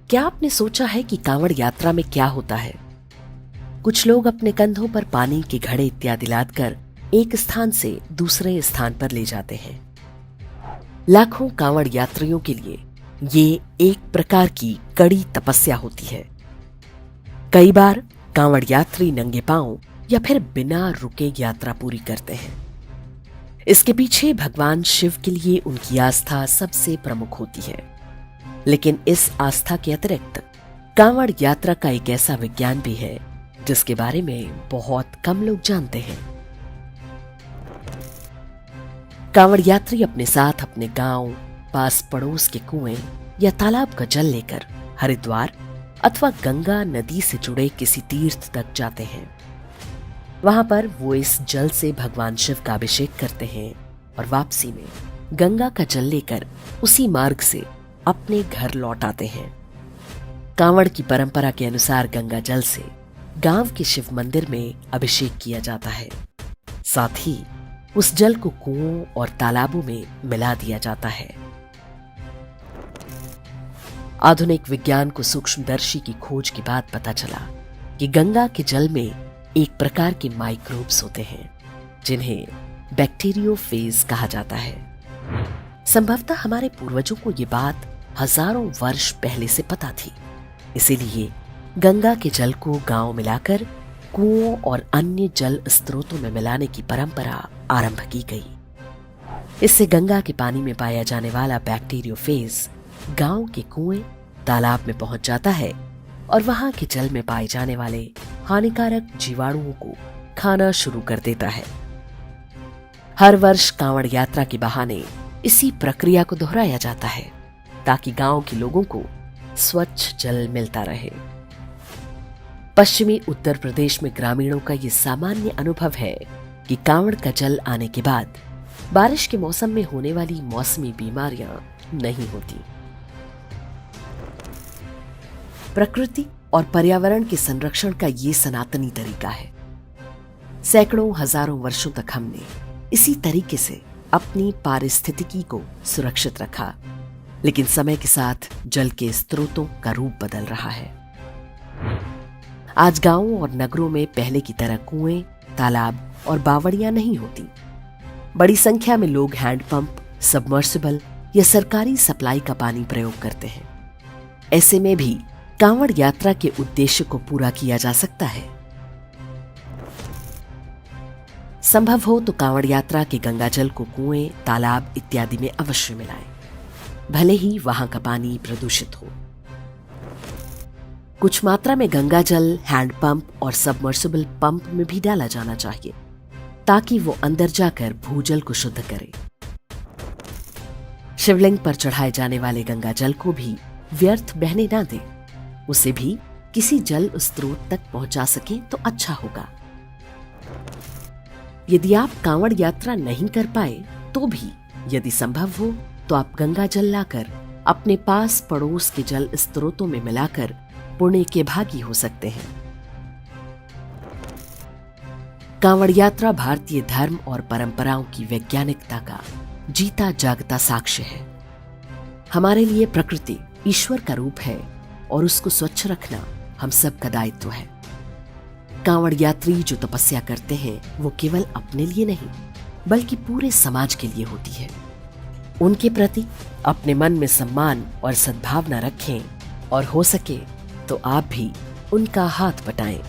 क्या आपने सोचा है कि कांवड़ यात्रा में क्या होता है? कुछ लोग अपने कंधों पर पानी के घड़े इत्यादि लादकर एक स्थान से दूसरे स्थान पर ले जाते हैं। लाखों कांवड़ यात्रियों के लिए ये एक प्रकार की कड़ी तपस्या होती है। कई बार कांवड़ यात्री नंगे पांव या फिर बिना रुके यात्रा पूरी करते हैं। इसके पीछे भगवान शिव के लिए उनकी आस्था सबसे प्रमुख होती है। लेकिन इस आस्था के अतिरिक्त कांवड़ यात्रा का एक ऐसा विज्ञान भी है जिसके बारे में बहुत कम लोग जानते हैं। कांवड़ यात्री अपने साथ अपने गांव, पास पड़ोस के कुएं या तालाब का जल लेकर हरिद्वार अथवा गंगा नदी से जुड़े किसी तीर्थ तक जाते हैं। वहां पर वो इस जल से भगवान शिव का अभिषेक करते हैं और वापसी में गंगा का जल लेकर उसी मार्ग से अपने घर लौट आते हैं। कांवड़ की परंपरा के अनुसार गंगा जल से गांव के शिव मंदिर में अभिषेक किया जाता है। साथ ही उस जल को कुओं और तालाबों में मिला दिया जाता है। आधुनिक विज्ञान को सूक्ष्मदर्शी की खोज के बाद पता चला कि गंगा के जल में एक प्रकार के माइक्रोब्स होते हैं जिन्हें बैक्टीरियोफेज कहा जाता है। संभवतः हमारे पूर्वजों को ये बात हजारों वर्ष पहले से पता थी, इसीलिए गंगा के जल को गांव मिलाकर कुओं और अन्य जल स्रोतों में मिलाने की परंपरा आरंभ की गई। इससे गंगा के पानी में पाया जाने वाला बैक्टीरियोफेज गांव के कुएं, तालाब में पहुंच जाता है और वहां के जल में पाए जाने वाले हानिकारक जीवाणुओं को खाना शुरू कर देता है। हर वर्ष कांवड़ यात्रा के बहाने इसी प्रक्रिया को दोहराया जाता है ताकि गांव के लोगों को स्वच्छ जल मिलता रहे। पश्चिमी उत्तर प्रदेश में ग्रामीणों का ये सामान्य अनुभव है कि कांवड़ का जल आने के बाद बारिश के मौसम में होने वाली मौसमी बीमारियां नहीं होती। प्रकृति और पर्यावरण के संरक्षण का ये सनातनी तरीका है। सैकड़ों हजारों वर्षों तक हमने इसी तरीके से अपनी पारिस्थितिकी को सुरक्षित रखा, लेकिन समय के साथ जल के स्रोतों का रूप बदल रहा है। आज गांवों और नगरों में पहले की तरह कुएं, तालाब और बावड़ियां नहीं होती। बड़ी संख्या में लोग हैंडपंप, सबमर्सिबल या सरकारी सप्लाई का पानी प्रयोग करते हैं। ऐसे में भी कांवड़ यात्रा के उद्देश्य को पूरा किया जा सकता है। संभव हो तो कांवड़ यात्रा के गंगाजल को कुएं, तालाब इत्यादि में अवश्य मिलाएं, भले ही वहां का पानी प्रदूषित हो। कुछ मात्रा में गंगाजल हैंडपंप और सबमर्सिबल पंप में भी डाला जाना चाहिए ताकि वो अंदर जाकर भूजल को शुद्ध करे। शिवलिंग पर चढ़ाए जाने वाले गंगाजल को भी व्यर्थ बहने ना दें, उसे भी किसी जल स्रोत तक पहुंचा सके तो अच्छा होगा। यदि आप कांवड़ यात्रा नहीं कर पाए तो भी यदि संभव हो तो आप गंगा जल लाकर अपने पास पड़ोस के जल स्रोतों में मिलाकर पुण्य के भागी हो सकते हैं। कांवड़ यात्रा भारतीय धर्म और परंपराओं की वैज्ञानिकता का जीता जागता साक्ष्य है। हमारे लिए प्रकृति ईश्वर का रूप है और उसको स्वच्छ रखना हम सब का दायित्व है। कांवड़ यात्री जो तपस्या करते हैं वो केवल अपने लिए नहीं बल्कि पूरे समाज के लिए होती है। उनके प्रति अपने मन में सम्मान और सद्भावना रखें और हो सके तो आप भी उनका हाथ बटाएं।